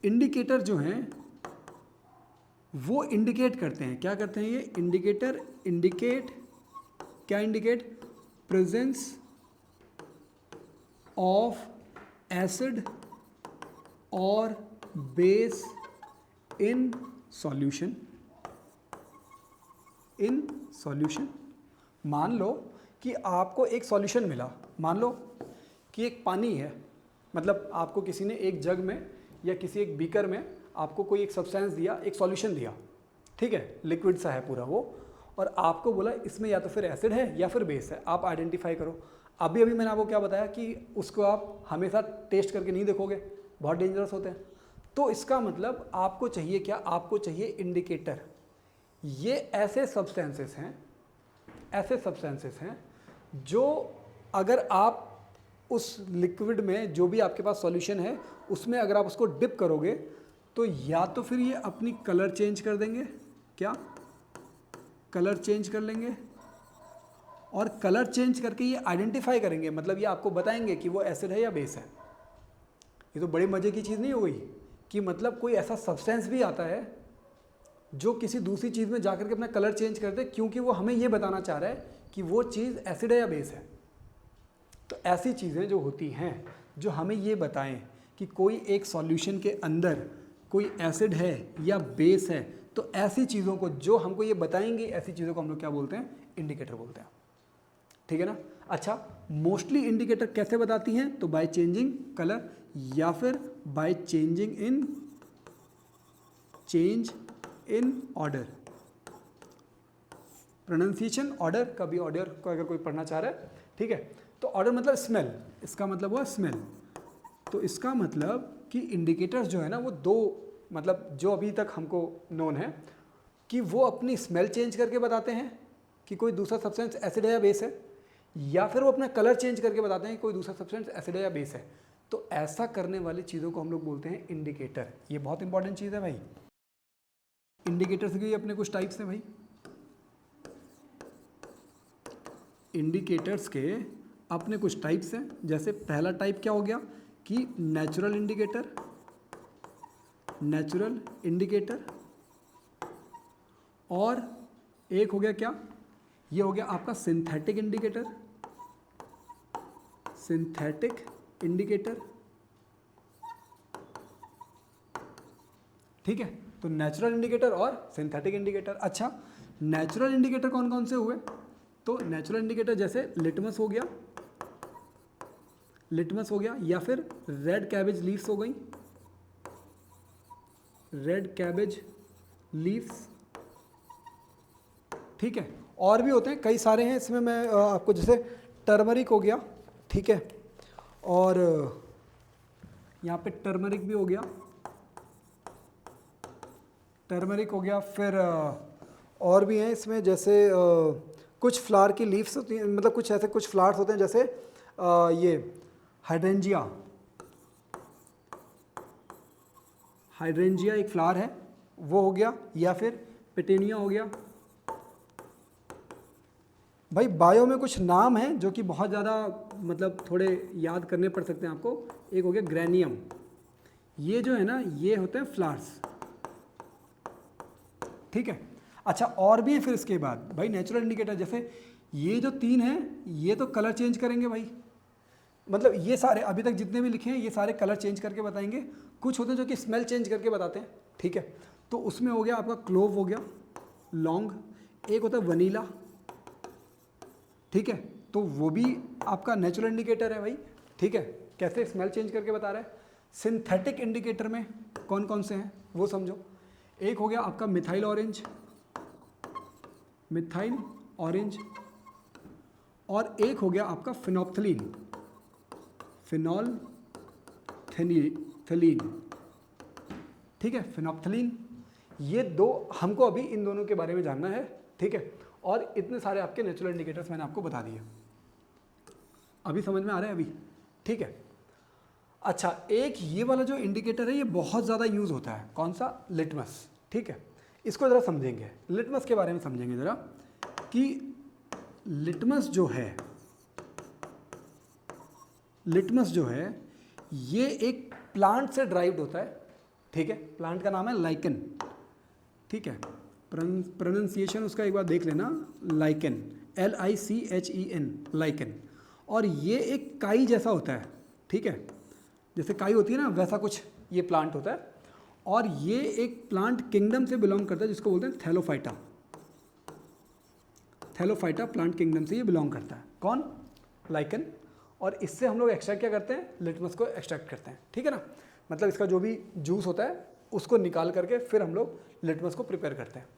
Indicator जो हैं वो इंडिकेट करते हैं, क्या करते हैं ये इंडिकेटर, इंडिकेट क्या इंडिकेट, प्रेजेंस ऑफ एसिड और base in solution, in solution. मान लो कि आपको एक सॉल्यूशन मिला, मान लो कि एक पानी है, मतलब आपको किसी ने एक जग में या किसी एक बीकर में आपको कोई एक सब्सटेंस दिया, एक सॉल्यूशन दिया, ठीक है, लिक्विड सा है पूरा वो, और आपको बोला इसमें या तो फिर एसिड है या फिर बेस है, आप आइडेंटिफाई करो। अभी मैंने आपको क्या बताया कि उसको आप हमेशा टेस्ट करके नहीं देखोगे, बहुत डेंजरस होते हैं। तो इसका मतलब आपको चाहिए क्या, आपको चाहिए इंडिकेटर। ये ऐसे सब्सटेंसेस हैं, ऐसे सब्सटेंसेस हैं जो अगर आप उस लिक्विड में जो भी आपके पास सॉल्यूशन है उसमें अगर आप उसको डिप करोगे तो या तो फिर ये अपनी कलर चेंज कर देंगे, क्या कलर चेंज कर लेंगे, और कलर चेंज करके ये आइडेंटिफाई करेंगे, मतलब ये आपको बताएंगे कि वो एसिड है या बेस है। ये तो बड़े मज़े की चीज़ नहीं हो गई कि मतलब कोई ऐसा सब्सटेंस भी आता है जो किसी दूसरी चीज़ में जाकर के अपना कलर चेंज कर दे, क्योंकि वो हमें ये बताना चाह रहा है कि वो चीज़ एसिड है या बेस है। तो ऐसी चीज़ें जो होती हैं जो हमें ये बताएं कि कोई एक सॉल्यूशन के अंदर कोई एसिड है या बेस है, तो ऐसी चीज़ों को जो हमको ये बताएंगे, ऐसी चीज़ों को हम लोग क्या बोलते हैं, इंडिकेटर बोलते हैं, ठीक है ना। अच्छा, मोस्टली इंडिकेटर कैसे बताती हैं, तो बाय चेंजिंग कलर या फिर by changing in, change in order, pronunciation order, कभी ऑर्डर को अगर कोई पढ़ना चाह रहा है, ठीक है। तो ऑर्डर मतलब स्मेल, इसका मतलब हुआ स्मेल। तो इसका मतलब कि इंडिकेटर्स जो है ना वो दो, मतलब जो अभी तक हमको नोन है कि वो अपनी स्मेल चेंज करके बताते हैं कि कोई दूसरा सब्सटेंस एसिड है या बेस है, या फिर वो अपना कलर चेंज करके बताते हैं कि कोई दूसरा सब्सटेंस एसिड है या बेस है। तो ऐसा करने वाली चीज़ों को हम लोग बोलते हैं इंडिकेटर। ये बहुत इंपॉर्टेंट चीज़ है भाई। इंडिकेटर्स के अपने कुछ टाइप्स हैं भाई। इंडिकेटर्स के अपने कुछ टाइप्स हैं, जैसे पहला टाइप क्या हो गया कि नेचुरल इंडिकेटर, नेचुरल इंडिकेटर, और एक हो गया क्या, ये हो गया आपका सिंथेटिक इंडिकेटर, सिंथेटिक इंडिकेटर, ठीक है। तो नेचुरल इंडिकेटर और सिंथेटिक इंडिकेटर। अच्छा, नेचुरल इंडिकेटर कौन कौन से हुए, तो नेचुरल इंडिकेटर जैसे लिटमस हो गया, लिटमस हो गया, या फिर रेड कैबेज लीव्स हो गई, रेड कैबेज लीव्स, ठीक है। और भी होते हैं, कई सारे हैं इसमें, मैं आपको जैसे टर्मरिक हो गया, ठीक है, और यहाँ पे टर्मरिक भी हो गया, टर्मरिक हो गया। फिर और भी हैं इसमें, जैसे कुछ फ्लावर की लीव्स होती हैं, मतलब कुछ ऐसे कुछ फ्लावर्स होते हैं, जैसे ये हाइड्रेंजिया, हाइड्रेंजिया एक फ्लावर है, वो हो गया, या फिर पेटेनिया हो गया। भाई बायो में कुछ नाम हैं जो कि बहुत ज़्यादा मतलब थोड़े याद करने पड़ सकते हैं आपको। एक हो गया ग्रेनियम, ये जो है ना ये होते हैं फ्लावर्स, ठीक है। अच्छा, और भी है फिर इसके बाद भाई नेचुरल इंडिकेटर, जैसे ये जो तीन हैं ये तो कलर चेंज करेंगे भाई, मतलब ये सारे अभी तक जितने भी लिखे हैं ये सारे कलर चेंज करके बताएंगे। कुछ होते हैं जो कि स्मेल चेंज करके बताते हैं, ठीक है। तो उसमें हो गया आपका क्लोव हो गया, लौंग, एक होता है वनीला, ठीक है, तो वो भी आपका नेचुरल इंडिकेटर है भाई, ठीक है, कैसे स्मेल चेंज करके बता रहा है। सिंथेटिक इंडिकेटर में कौन कौन से हैं वो समझो। एक हो गया आपका मिथाइल ऑरेंज, मिथाइल ऑरेंज, और एक हो गया आपका फिनोप्थलीन, फिनोल्फथलीन, ठीक है, फिनोप्थलीन। ये दो हमको अभी इन दोनों के बारे में जानना है, ठीक है। और इतने सारे आपके नेचुरल इंडिकेटर्स मैंने आपको बता दिए, अभी समझ में आ रहा है अभी, ठीक है। अच्छा, एक ये वाला जो इंडिकेटर है ये बहुत ज़्यादा यूज़ होता है, कौन सा, लिटमस, ठीक है। इसको ज़रा समझेंगे, लिटमस के बारे में समझेंगे ज़रा कि लिटमस जो है, लिटमस जो है ये एक प्लांट से ड्राइव्ड होता है, ठीक है, प्लांट का नाम है लाइकन, ठीक है, प्रोनाउंसिएशन उसका एक बार देख लेना, लाइकन, LICHEN, लाइकन। और ये एक काई जैसा होता है, ठीक है, जैसे काई होती है ना वैसा कुछ ये प्लांट होता है। और ये एक प्लांट किंगडम से बिलोंग करता है जिसको बोलते हैं थैलोफाइटा। थैलोफाइटा प्लांट किंगडम से ये बिलोंग करता है। कौन? लाइकन। और इससे हम लोग एक्सट्रैक्ट क्या करते हैं? लिटमस को एक्सट्रैक्ट करते हैं, ठीक है ना। मतलब इसका जो भी जूस होता है उसको निकाल करके फिर हम लोग लिटमस को प्रिपेयर करते हैं।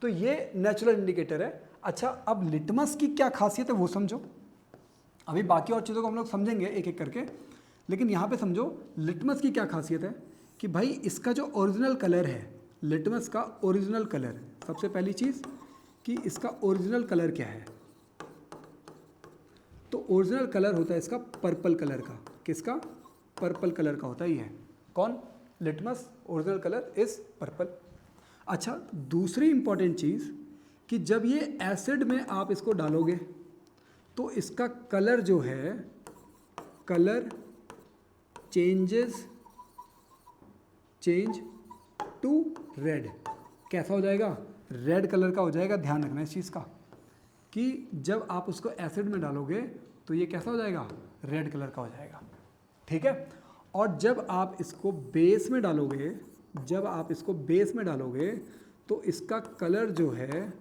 तो ये नेचुरल इंडिकेटर है। अच्छा, अब लिटमस की क्या खासियत है वो समझो। अभी बाकी और चीज़ों को हम लोग समझेंगे एक एक करके, लेकिन यहाँ पे समझो लिटमस की क्या खासियत है कि भाई इसका जो ओरिजिनल कलर है, लिटमस का ओरिजिनल कलर, सबसे पहली चीज़ कि इसका ओरिजिनल कलर क्या है। तो ओरिजिनल कलर होता है इसका पर्पल कलर का। किसका? पर्पल कलर का होता है ये। कौन? Litmus original colour is purple. अच्छा, दूसरी इंपॉर्टेंट चीज़ कि जब ये एसिड में आप इसको डालोगे तो इसका कलर जो है, कलर चेंज टू रेड। कैसा हो जाएगा? रेड कलर का हो जाएगा। ध्यान रखना इस चीज़ का कि जब आप उसको एसिड में डालोगे तो ये कैसा हो जाएगा? रेड कलर का हो जाएगा, ठीक है। और जब आप इसको बेस में डालोगे, तो इसका कलर जो है,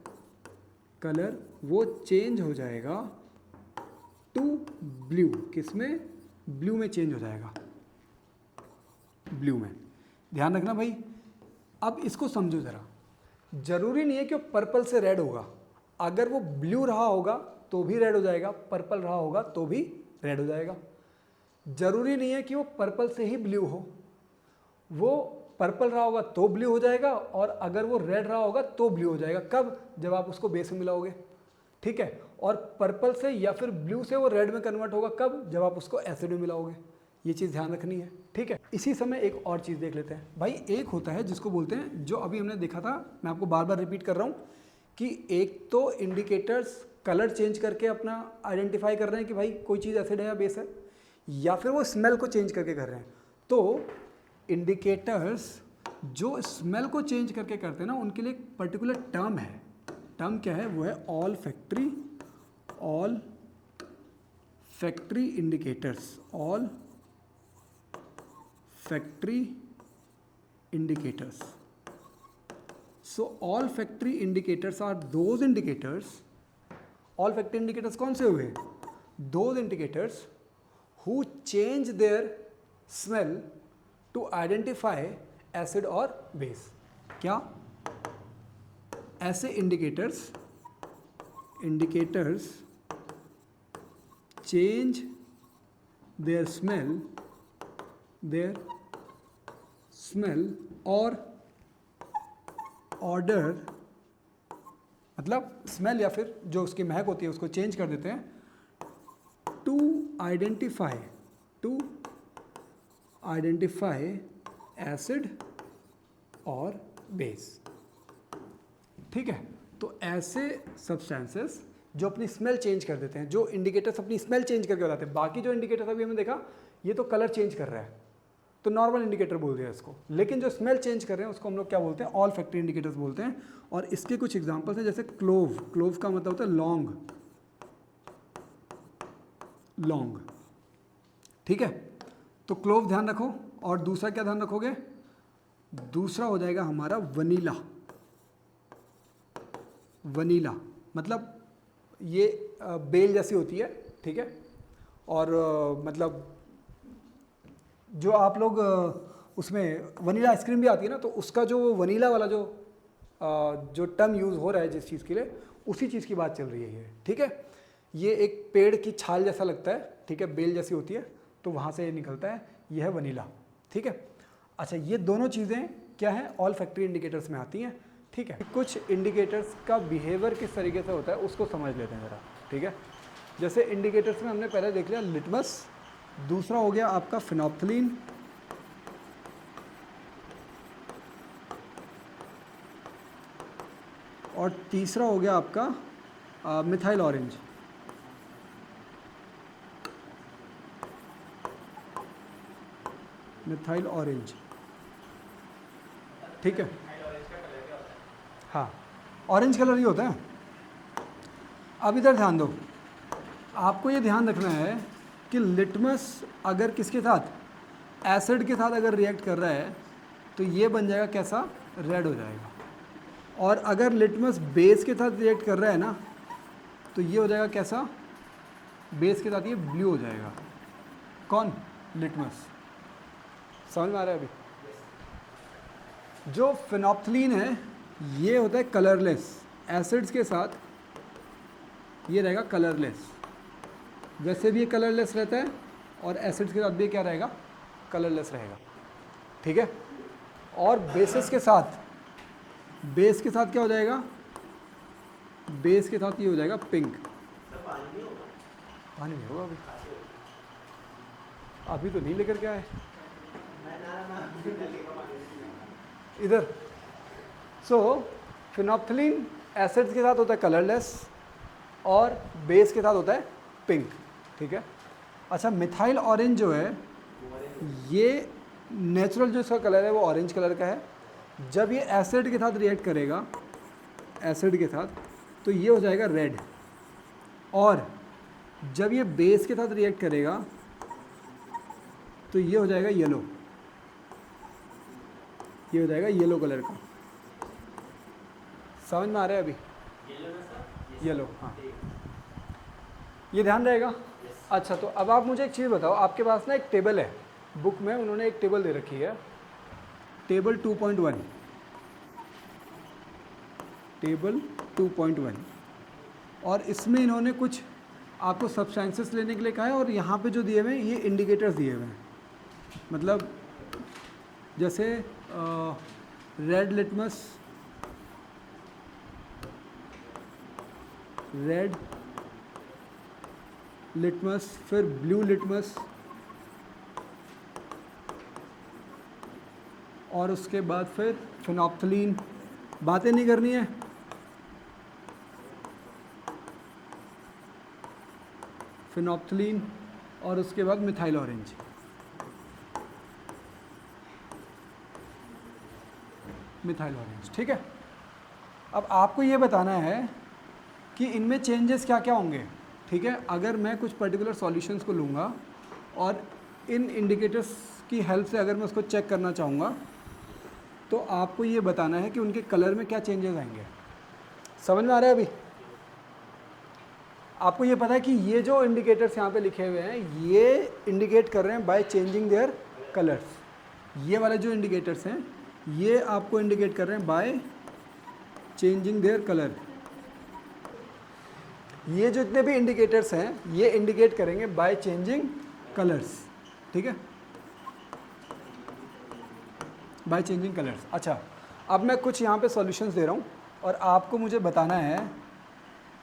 कलर वो चेंज हो जाएगा टू ब्लू। किसमें? ब्लू में चेंज हो जाएगा, ब्लू में। ध्यान रखना भाई। अब इसको समझो ज़रा, जरूरी नहीं है कि वो पर्पल से रेड होगा। अगर वो ब्लू रहा होगा तो भी रेड हो जाएगा, पर्पल रहा होगा तो भी रेड हो जाएगा। जरूरी नहीं है कि वो पर्पल से ही ब्लू हो। वो पर्पल रहा होगा तो ब्लू हो जाएगा, और अगर वो रेड रहा होगा तो ब्लू हो जाएगा। कब? जब आप उसको बेस में मिलाओगे, ठीक है। और पर्पल से या फिर ब्लू से वो रेड में कन्वर्ट होगा कब? जब आप उसको एसिड में मिलाओगे। ये चीज़ ध्यान रखनी है, ठीक है। इसी समय एक और चीज़ देख लेते हैं भाई। एक होता है जिसको बोलते हैं, जो अभी हमने देखा था, मैं आपको बार बार रिपीट कर रहा हूँ कि एक तो इंडिकेटर्स कलर चेंज करके अपना आइडेंटिफाई कर रहे हैं कि भाई कोई चीज़ एसिड है या बेस है, या फिर वो स्मेल को चेंज करके कर रहे हैं। तो इंडिकेटर्स जो स्मेल को चेंज करके करते हैं ना, उनके लिए एक पर्टिकुलर टर्म है। टर्म क्या है? वो है all factory indicators. All factory indicators. So all factory indicators are those indicators, all factory indicators कौन से हुए? Those indicators who change their smell to identify acid or base. क्या? ऐसे indicators change their smell और order, मतलब smell या फिर जो उसकी महक होती है उसको चेंज कर देते हैं टू आइडेंटिफाई एसिड और बेस, ठीक है। तो ऐसे सब्सटेंसेस जो अपनी स्मेल चेंज कर देते हैं, जो इंडिकेटर्स अपनी स्मेल चेंज करके बताते हैं। बाकी जो इंडिकेटर्स अभी हमने देखा ये तो कलर चेंज कर रहा है, तो नॉर्मल इंडिकेटर बोल दिया इसको। लेकिन जो स्मेल चेंज कर रहे हैं उसको हम लोग क्या बोलते हैं? ऑल फैक्ट्री इंडिकेटर्स बोलते हैं। और इसके कुछ एग्जांपल्स हैं, जैसे क्लोव का मतलब होता है लॉन्ग, ठीक है। तो क्लोव ध्यान रखो। और दूसरा क्या ध्यान रखोगे? दूसरा हो जाएगा हमारा वनीला, मतलब ये बेल जैसी होती है, ठीक है। और मतलब जो आप लोग उसमें वनीला आइसक्रीम भी आती है ना, तो उसका जो वनीला वाला जो टर्म यूज़ हो रहा है जिस चीज़ के लिए, उसी चीज़ की बात चल रही है ये, ठीक है। ये एक पेड़ की छाल जैसा लगता है, ठीक है, बेल जैसी होती है, तो वहाँ से ये निकलता है, ये है वनीला, ठीक है। अच्छा, ये दोनों चीज़ें क्या हैं? ऑल फैक्ट्री इंडिकेटर्स में आती हैं, ठीक है। कुछ इंडिकेटर्स का बिहेवियर किस तरीके से होता है उसको समझ लेते हैं ज़रा, ठीक है। जैसे इंडिकेटर्स में हमने पहले देख लिया लिटमस, दूसरा हो गया आपका फिनोप्थलीन, और तीसरा हो गया आपका मिथाइल ऑरेंज। ठीक है, हाँ ऑरेंज कलर ही होता है। अब इधर ध्यान दो, आपको ये ध्यान रखना है कि लिटमस अगर किसके साथ, एसिड के साथ अगर रिएक्ट कर रहा है तो ये बन जाएगा कैसा, रेड हो जाएगा। और अगर लिटमस बेस के साथ रिएक्ट कर रहा है ना तो ये हो जाएगा कैसा, बेस के साथ ये ब्लू हो जाएगा। कौन, लिटमस। समझ में आ रहा है अभी? जो फिनोप्थलीन है ये होता है कलरलेस, एसिड्स के साथ ये रहेगा कलरलेस। वैसे भी ये कलरलेस रहता है और एसिड्स के साथ भी क्या रहेगा, कलरलेस रहेगा। ठीक है, और बेसिस के साथ, बेस के साथ क्या हो जाएगा, बेस के साथ ये हो जाएगा पिंक। पानी नहीं होगा अभी तो नहीं लेकर के आए इधर। सो फिनोप्थलीन एसिड्स के साथ होता है कलरलेस और बेस के साथ होता है पिंक। ठीक है, अच्छा मिथाइल ऑरेंज जो है ये नेचुरल जो इसका कलर है वो ऑरेंज कलर का है। जब ये एसिड के साथ रिएक्ट करेगा, एसिड के साथ, तो ये हो जाएगा रेड। और जब ये बेस के साथ रिएक्ट करेगा तो ये हो जाएगा येलो, ये हो जाएगा येलो कलर का। समझ में आ रहा है अभी? येलो, हाँ ये ध्यान रहेगा। अच्छा तो अब आप मुझे एक चीज़ बताओ, आपके पास ना एक टेबल है, बुक में उन्होंने एक टेबल दे रखी है, टेबल 2.1, टेबल 2.1, और इसमें इन्होंने कुछ आपको सब्सटेंसेस लेने के लिए कहा है और यहाँ पे जो दिए हुए हैं ये इंडिकेटर्स दिए हुए हैं। मतलब जैसे रेड लिटमस, रेड लिटमस, फिर ब्लू लिटमस, और उसके बाद फिर फिनोप्थलीन। बातें नहीं करनी है, फिनोप्थलीन, और उसके बाद मिथाइल ऑरेंज। मिथाइल ऑरेंज, ठीक है। अब आपको ये बताना है कि इनमें चेंजेस क्या क्या होंगे। ठीक है, अगर मैं कुछ पर्टिकुलर सॉल्यूशंस को लूँगा और इन इंडिकेटर्स की हेल्प से अगर मैं उसको चेक करना चाहूँगा तो आपको ये बताना है कि उनके कलर में क्या चेंजेस आएंगे। समझ में आ रहा है अभी? आपको ये पता है कि ये जो इंडिकेटर्स यहाँ पे लिखे हुए हैं ये इंडिकेट कर रहे हैं बाय चेंजिंग देयर कलर्स। ये वाले जो इंडिकेटर्स हैं ये आपको इंडिकेट कर रहे हैं बाय चेंजिंग देयर कलर। ये जो इतने भी इंडिकेटर्स हैं ये इंडिकेट करेंगे बाय चेंजिंग कलर्स। ठीक है, बाय चेंजिंग कलर्स। अच्छा, अब मैं कुछ यहाँ पे सॉल्यूशंस दे रहा हूँ और आपको मुझे बताना है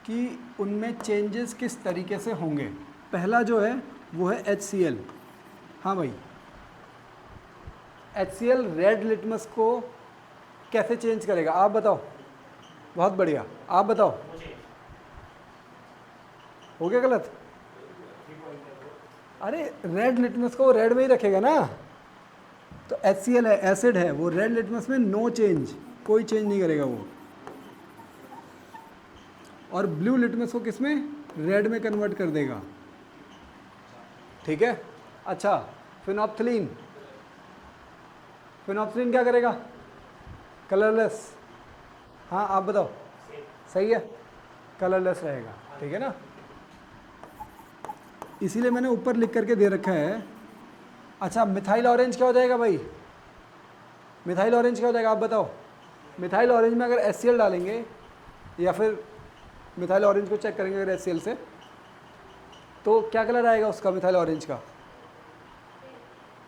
कि उनमें चेंजेस किस तरीके से होंगे। पहला जो है वो है HCl। हाँ भाई, HCl रेड लिटमस को कैसे चेंज करेगा आप बताओ? बहुत बढ़िया, आप बताओ। हो गया गलत? अरे रेड लिटमस को रेड में ही रखेगा ना, तो HCl है, एसिड है, वो रेड लिटमस में नो चेंज, कोई चेंज नहीं करेगा वो। और ब्लू लिटमस को किस में, रेड में कन्वर्ट कर देगा। ठीक है, अच्छा फिनोप्थलीन, फिनोप्थलीन क्या करेगा? कलरलेस। हाँ आप बताओ, सही है, कलरलेस रहेगा। ठीक है ना, इसीलिए मैंने ऊपर लिख करके दे रखा है। अच्छा मिथाइल ऑरेंज क्या हो जाएगा भाई? मिथाइल ऑरेंज क्या हो जाएगा आप बताओ? मिथाइल ऑरेंज में अगर HCl डालेंगे या फिर मिथाइल ऑरेंज को चेक करेंगे अगर HCl से, तो क्या कलर आएगा उसका, मिथाइल ऑरेंज का?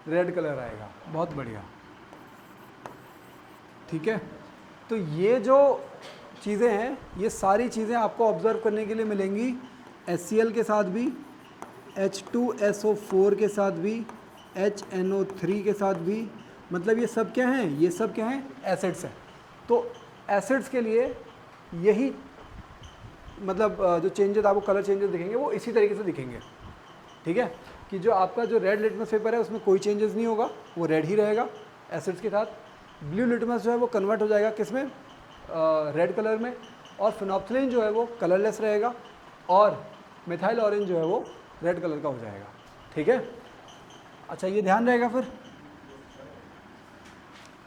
रेड कलर आएगा। बहुत बढ़िया, ठीक है। तो ये जो चीज़ें हैं ये सारी चीज़ें आपको ऑब्जर्व करने के लिए मिलेंगी HCl के साथ भी, H2SO4 के साथ भी, HNO3 के साथ भी। मतलब ये सब क्या हैं? ये सब क्या हैं? एसिड्स हैं। तो एसिड्स के लिए यही मतलब जो चेंजेस आपको कलर चेंजेस दिखेंगे वो इसी तरीके से दिखेंगे। ठीक है, कि जो आपका जो रेड लिटमस पेपर है उसमें कोई चेंजेस नहीं होगा, वो रेड ही रहेगा एसिड्स के साथ। ब्लू लिटमस जो है वो कन्वर्ट हो जाएगा किस में, रेड कलर में, और फिनोप्थिलीन जो है वो कलरलेस रहेगा, और मिथाइल ऑरेंज जो है वो रेड कलर का हो जाएगा। ठीक है, अच्छा ये ध्यान रहेगा। फिर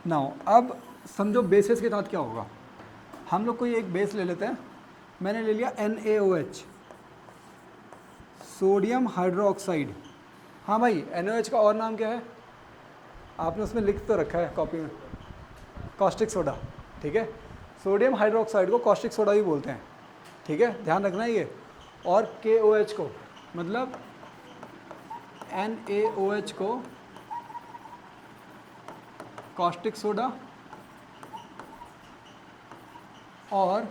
नाउ अब समझो बेसिस के साथ क्या होगा। हम लोग कोई एक बेस ले लेते हैं, मैंने ले लिया NaOH, सोडियम हाइड्रोक्साइड। हाँ भाई, NaOH का और नाम क्या है, आपने उसमें लिख तो रखा है कॉपी में, कॉस्टिक सोडा। ठीक है, सोडियम हाइड्रोक्साइड को कॉस्टिक सोडा भी बोलते हैं। ठीक है, ध्यान रखना है ये। और KOH को, मतलब NaOH को कॉस्टिक सोडा, और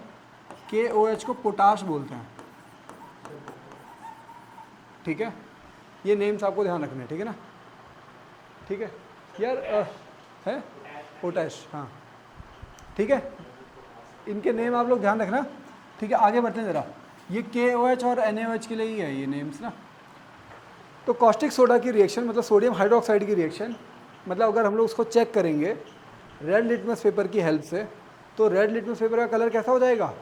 KOH को पोटाश बोलते हैं। ठीक है, ये नेम्स आपको ध्यान रखने हैं। ठीक है ना, ठीक है यार, है पोटैश, हाँ ठीक है, इनके नेम आप लोग ध्यान रखना। ठीक है, आगे बढ़ते हैं ज़रा। ये KOH और NaOH के लिए ही है ये नेम्स ना। तो कॉस्टिक सोडा की रिएक्शन मतलब सोडियम हाइड्रोक्साइड की रिएक्शन, मतलब अगर हम लोग उसको चेक करेंगे रेड लिटमस पेपर की हेल्प से, तो रेड लिटमस पेपर का कलर कैसा हो जाएगा,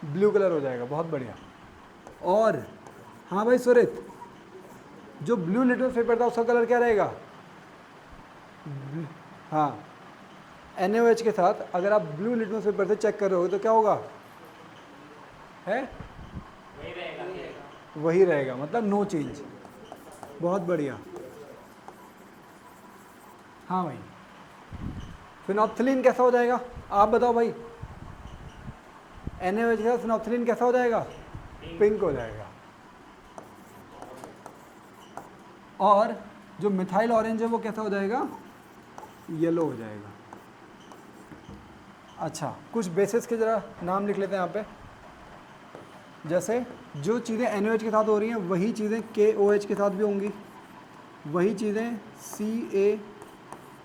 ब्लू कलर हो जाएगा। बहुत बढ़िया। और हाँ भाई सुरित, जो ब्लू लिटमस पेपर था उसका कलर क्या रहेगा, हाँ NaOH के साथ अगर आप ब्लू लिटमस पेपर से चेक कर रहे हो तो क्या होगा, है वही रहेगा, मतलब नो चेंज। बहुत बढ़िया। हाँ भाई, फिनोप्थिलीन कैसा हो जाएगा, आप बताओ भाई। NaOH के साथ फिनोप्थिलीन कैसा हो जाएगा, पिंक हो जाएगा। और जो मिथाइल ऑरेंज है वो कैसा हो जाएगा, येलो हो जाएगा। अच्छा, कुछ बेसिस के ज़रा नाम लिख लेते हैं यहाँ पे। जैसे जो चीज़ें NaOH के साथ हो रही हैं वही चीज़ें KOH के साथ भी होंगी, वही चीज़ें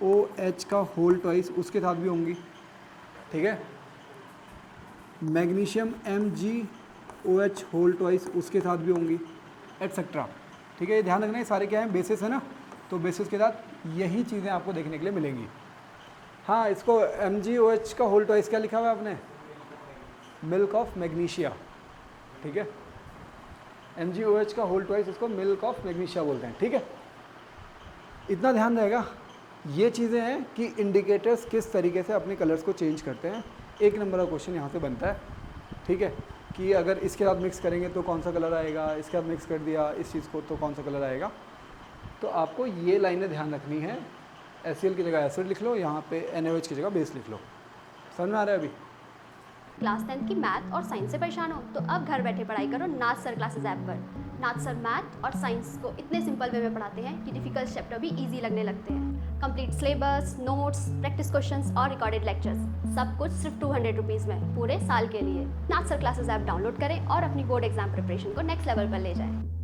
CaOH का होल ट्वाइस उसके साथ भी होंगी। ठीक है, मैग्नीशियम MgOH होल ट्वाइस उसके साथ भी होंगी, एटसेट्रा। ठीक है, ये ध्यान रखना, ये सारे क्या हैं, बेसिस है ना, तो बेसिस के साथ यही चीज़ें आपको देखने के लिए मिलेंगी। हाँ, इसको MgOH का होल ट्वाइस क्या लिखा हुआ है आपने, मिल्क ऑफ मैग्नीशिया। ठीक है, MgOH का होल ट्वाइस इसको मिल्क ऑफ मैग्नीशिया बोलते हैं। ठीक है, इतना ध्यान रहेगा। ये चीज़ें हैं कि इंडिकेटर्स किस तरीके से अपने कलर्स को चेंज करते हैं। एक नंबर का क्वेश्चन यहाँ से बनता है। ठीक है, कि अगर इसके साथ मिक्स करेंगे तो कौन सा कलर आएगा, इसके साथ मिक्स कर दिया इस चीज़ को तो कौन सा कलर आएगा। तो आपको ये लाइनें ध्यान रखनी है। HCl की जगह एसिड लिख लो, यहाँ पे NaOH की जगह बेस लिख लो। समझ में आ रहा है अभी। क्लास 10 की मैथ और साइंस से परेशान हो तो अब घर बैठे पढ़ाई करो नाथ सर क्लासेस ऐप पर। नाथ सर मैथ और साइंस को इतने सिंपल वे में पढ़ाते हैं कि डिफिकल्ट चैप्टर भी इजी लगने लगते हैं। Complete syllabus, notes, practice questions और रिकॉर्डेड लेक्चर्स, सब कुछ सिर्फ 200 रुपीज़ में पूरे साल के लिए। नाथ सर क्लासेस ऐप डाउनलोड करें और अपनी बोर्ड एग्जाम प्रिपरेशन को नेक्स्ट लेवल पर ले जाएं।